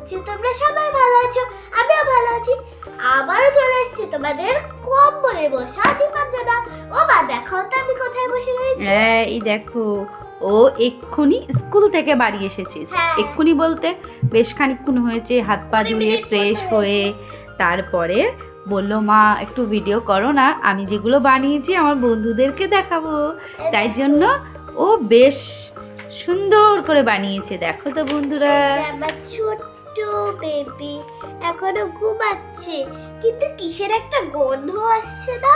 করছি তোমরা সবাই ভালো আছো, আমিও ভালো আছি। আবারও চলে এসেছি তোমাদের কম্বলে বসা দীপাঞ্জনা। ও মা, দেখো তো আমি কোথায় বসে রয়েছি। হ্যাঁ, এই দেখো, ও এক্ষুনি স্কুল থেকে বাড়ি এসেছিস। হ্যাঁ। এক্ষুনি বলতে বেশ খানিকক্ষণ হয়েছে, হাত পা 20 ধুয়ে মিনিট ফ্রেশ মতো হয়ে তারপরে বললো মা একটু ভিডিও করো না, আমি যেগুলো বানিয়েছি আমার বন্ধুদেরকে দেখাবো। তাই জন্য ও বেশ সুন্দর করে বানিয়েছে, দেখো তো বন্ধুরা। এই যে আমার ছোট্ট বেবি এখনো ঘুমাচ্ছে, কিন্তু কিসের একটা গন্ধ আসছে না?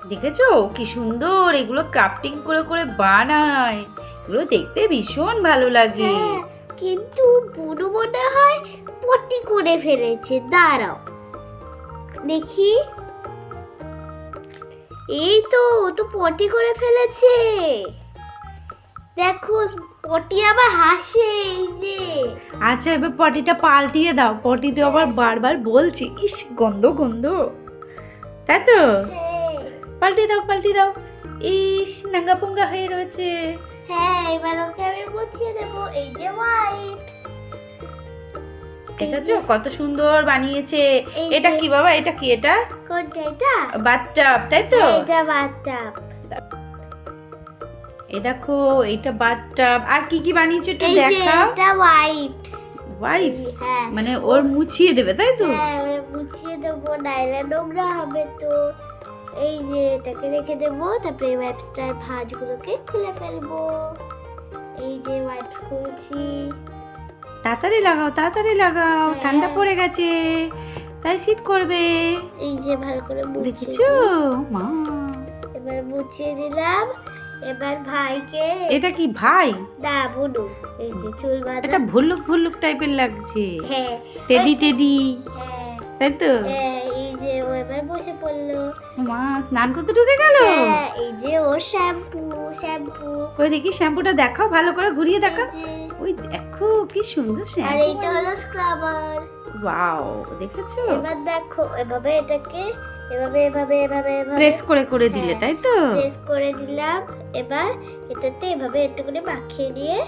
দেখেছো কি সুন্দর এগুলো ক্রাফটিং করে করে বানায়, এগুলো দেখতে ভীষণ ভালো লাগে। হ্যাঁ, কিন্তু বুনু মনে হয় পটি করে ফেলেছে। দাঁড়াও দেখি। এই তো, ও তো পটি করে ফেলেছে। দেখো পটি আবার হাসে, এই যে। আচ্ছা, এবার পটিটা পাল্টিয়ে দাও, পটিটা আবার বারবার বলছে ইস গন্ধ গন্ধ, তাই তো? হ্যাঁ, পাল্টিয়ে দাও পাল্টিয়ে দাও, ইস নাঙ্গা পুঙ্গা হয়ে রয়েছে। হ্যাঁ, এবার ওকে আমি মুছিয়ে দেবো। এই যে ওয়াইপস। দেখেছো কত সুন্দর বানিয়েছে। এই এটা যে- কি বাবা, এটা কি, এটা কোনটা এটা? বাথটাব, তাই তো? হ্যাঁ, এটা বাথটাব। এই দেখো এইটা বাথটাব। আর কি কি বানিয়েছো একটু এই যে দেখাও। এটা ওয়াইপস। ওয়াইপস, হ্যাঁ, মানে ওর মুছিয়ে দেবে, তাই তো? হ্যাঁ, ওরা মুছিয়ে দেবো, নাইলে নোংরা হবে তো। এই যে এটাকে রেখে দেবো, তারপরে ওয়াইপসটার ভাঁজগুলোকে খুলে ফেলবো। এই যে ওয়াইপস খুলছি। তাড়াতাড়ি লাগাও তাড়াতাড়ি লাগাও, হ্যাঁ। ঠান্ডা পড়ে গেছে, তাই শীত করবে। এই যে ভালো করে মুছিয়ে দেখেছো দিই। মা, এবার মুছিয়ে দিলাম। এবার ভাইকে, এটা কি ভাই? না বুনু, এই যে চুল বাঁধা। এটা ভুল্লুক ভুল্লুক টাইপের লাগছে, হ্যাঁ, টেডি টেডি, হ্যাঁ, তাই তো? হ্যাঁ, এই যে ও এবার বসে পড়লো। মা স্নান করতে ঢুকে গেল। হ্যাঁ, এই যে ওর শ্যাম্পু শ্যাম্পু। ওই দেখি শ্যাম্পুটা দেখাও, ভালো করে ঘুরিয়ে এই দেখাও। যে, ওই দেখো কি সুন্দর আর শ্যাম্পু। এইটা হলো স্ক্রাবার। ওয়াও, দেখেছো? এবার দেখো এভাবে এটাকে এভাবে এভাবে এভাবে এভাবে প্রেস করে করে দিলে, হ্যাঁ। তাই তো? প্রেস করে দিলাম। এবার এটাতে এভাবে একটু করে মাখিয়ে দিয়ে,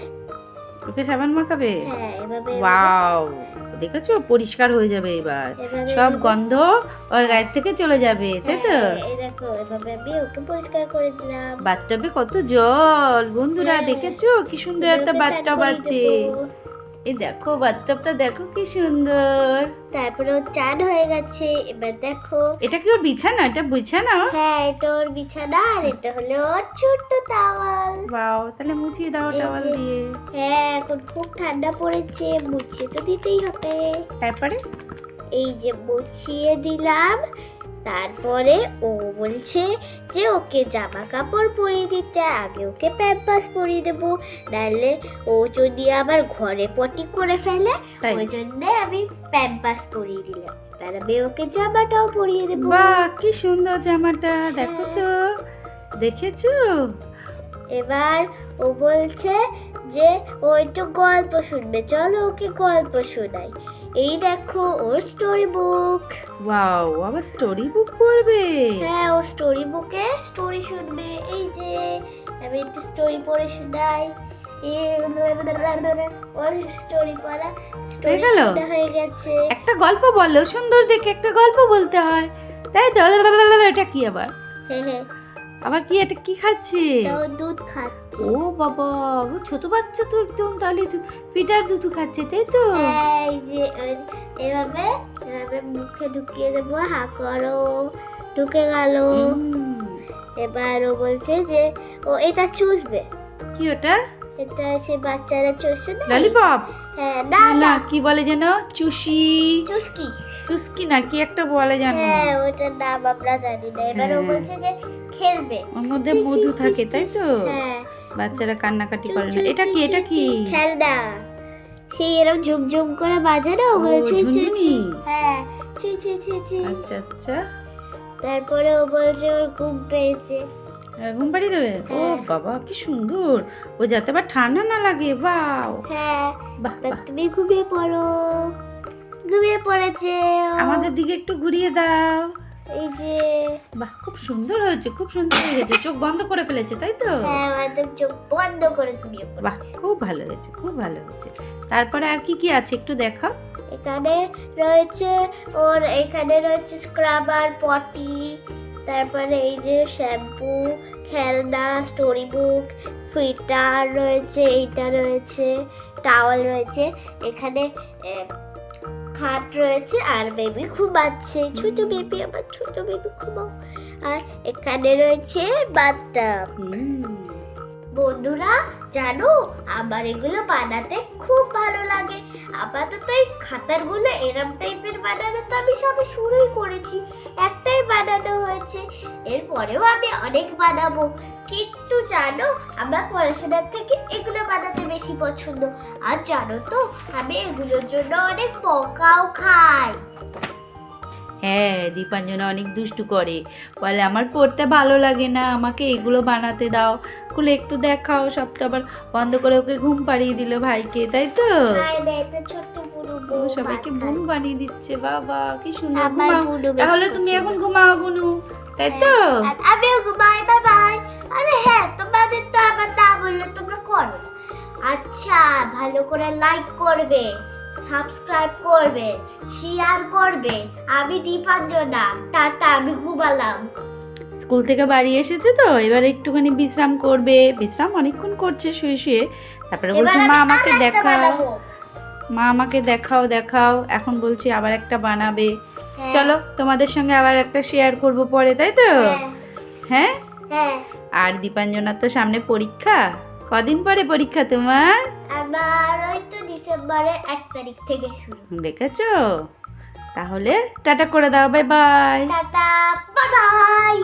ওকে সাবান মাখাবে। হ্যাঁ এভাবে ওয়াও, দেখেছো পরিষ্কার হয়ে যাবে এবার, এভাবে সব এভাবে- গন্ধ ওর গায়ের থেকে চলে যাবে, তাই তো? হ্যাঁ, এই দেখো এভাবে আমি ওকে পরিষ্কার করে দিলাম। বাথটাবে কত জল বন্ধুরা, হ্যাঁ। দেখেছো কি সুন্দর এবার একটা ওকে চান বাথটাব করিয়ে আছে। দেবো। এই দেখো বাথটাবটা দেখো কি সুন্দর। তারপরে ও চান হয়ে গেছে। এবার দেখো, এটা কি ওর বিছানা? এটা বিছানা? হ্যাঁ এটা ওর বিছানা, আর এটা হলো ওর ছোট্ট টাওয়াল। বাও, তাহলে মুছিয়ে দাও এই টাওয়াল যে- দিয়ে। হ্যাঁ, এখন খুব ঠান্ডা পড়েছে, মুছিয়ে তো দিতেই হবে। তারপরে এই যে মুছিয়ে দিলাম। তারপরে ও বলছে যে ওকে জামা কাপড় পরিয়ে দিতে, আগে ওকে প্যাম্পাস পরিয়ে দেবো, নাহলে ও যদি আবার ঘরে পটি করে ফেলে। তাই? ওই জন্য আমি প্যাম্পাস পরিয়ে দিলাম। এবার আমি ওকে জামাটাও পরিয়ে দেবো। বাহ কি সুন্দর জামাটা, দেখো তো, দেখেছো? এবার ও বলছে যে ও একটু গল্প শুনবে, চলো ওকে গল্প শোনাই। এই দেখো ওর স্টোরি বুক। ওয়াও, আবার স্টোরি বুক পড়বে। হ্যাঁ, ও স্টোরি বুকে স্টোরি শুনবে। এই যে আমি একটু স্টোরি পড়ে শোনাই। ওর স্টোরি পড়া স্টোরি গেল? শোনা হয়ে গেছে। একটা গল্প বলো, সুন্দর দেখে একটা গল্প বলতে হয়, তাই তো? এটা কি আবার, হ্যাঁ, হ্যাঁ, আবার কি, এটা কি খাচ্ছে? ও দুধ খাচ্ছে। ও বাবা, ও ছোট বাচ্চা তো একদম, তাহলে ফিটার দুধ খাচ্ছে, তাই তো? হ্যাঁ, এই যে এভাবে এভাবে মুখে ঢুকিয়ে দেবো, হা করো, ঢুকে গেল। হুম, এবার ও বলছে যে ও এটা চুষবে। কি ওটা? এটা সে বাচ্চারা চুষে না। ললিপপ? হ্যাঁ, না না না, কি বলে যেন, চুষি, চুস্কি। চুস্কি না কি একটা বলে জানো। হ্যাঁ, ওটার নাম আমরা জানি না। এবার ও হ্যাঁ। বলছে যে খেলবে। ওর মধ্যে মধু থাকে, তাই তো? হ্যাঁ, বাচ্চারা কান্নাকাটি করে না। এটা কি, এটা কি? খেলনা। সেই এরকম ঝুমঝুম করে বাজে না, ওগুলো ও, ছুঁই ছুঁই ঝুনঝুনি। হ্যাঁ, ছুঁই ছুঁই ছুঁই ছুঁই। আচ্ছা আচ্ছা, তারপরে ও বলছে ওর ঘুম পেয়েছে। ঘুম পাড়িয়ে দেবে? ও হ্যাঁ। বাবা কি সুন্দর, ও যাতে আবার ঠান্ডা না লাগে। বাও, হ্যাঁ, বাহ এবার বাহ। তুমি ঘুমিয়ে পড়ো। ঘুমিয়ে পড়েছে ও। আমাদের দিকে একটু ঘুরিয়ে দাও। এই যে বাহ, খুব সুন্দর হয়েছে, খুব সুন্দর হয়েছে। চোখ বন্ধ করে ফেলেছে, তাই তো? হ্যাঁ একদম চোখ বন্ধ করে ঘুমিয়ে বাহ, পড়েছে। খুব ভালো হয়েছে, খুব ভালো হয়েছে। তারপরে আর কি কি আছে একটু দেখা। এখানে রয়েছে ওর, এখানে রয়েছে স্ক্রাবার, পটি, তারপরে এই যে শ্যাম্পু, খেলনা, স্টোরি বুক, ফিটার রয়েছে, এইটা রয়েছে, টাওয়াল রয়েছে, এখানে খাট রয়েছে, আর বেবি ঘুমাচ্ছে, ছোট বেবি, আমার ছোট বেবি ঘুমাও। আর এখানে রয়েছে বাথটাব। বন্ধুরা জানো, আমার এগুলো বানাতে খুব ভালো লাগে। আপাতত এই খাতারগুলো এরম টাইপের বানানো তো আমি সবে শুরুই করেছি, একটাই বানানো হয়েছে, এরপরেও আমি অনেক বানাবো। কিন্তু জানো, আমার পড়াশোনার থেকে এগুলো বানাতে বেশি পছন্দ। আর জানো তো, আমি এগুলোর জন্য অনেক বকাও খাই। হ্যাঁ, দীপাঞ্জনা অনেক দুষ্টু করে, বলে আমার পড়তে ভালো লাগে না, আমাকে এগুলো বানাতে দাও, খুলে একটু দেখাও। সব তো আবার বন্ধ করে ওকে ঘুম পাড়িয়ে দিল ভাইকে, তাই তো? এটা ছোট্ট বুনু ও সবাইকে বুন বানিয়ে দিচ্ছে, বাবা কি সুন্দর। আমার ঘুমাও, বুনু বেশি তাহলে তুমি পছন্দ। এখন ঘুমাও বুনু, তাই তো? আর আমিও ঘুমাই, বাই বাই। আরে হ্যাঁ, তোমাদের তো আমার না বললে তোমরা করো না। আচ্ছা, ভালো করে লাইক করবে, সাবস্ক্রাইব করবে, শেয়ার করবে। আমি দীপাঞ্জনা, টাটা, আমি ঘুমালাম। স্কুল থেকে বাড়ি এসেছে তো, এবার একটুখানি বিশ্রাম করবে, বিশ্রাম অনেকক্ষণ করছে শুয়ে শুয়ে। তারপরে বলছে এবার মা আমি আমাকে আরেকটা দেখাও, বানাবো। মা আমাকে দেখাও দেখাও। এখন বলছি আবার একটা বানাবে। হ্যাঁ, চলো তোমাদের সঙ্গে আবার একটা শেয়ার করব পরে, তাই তো? হ্যাঁ, হ্যাঁ। হ্যাঁ। আর দীপাঞ্জনার তো সামনে পরীক্ষা, কদিন পরে পরীক্ষা তোমার? আমার ওই তো ডিসেম্বরের 1 তারিখ থেকে শুরু। দেখেছো? তাহলে টাটা করে দাও, bye bye. Tata, bye bye.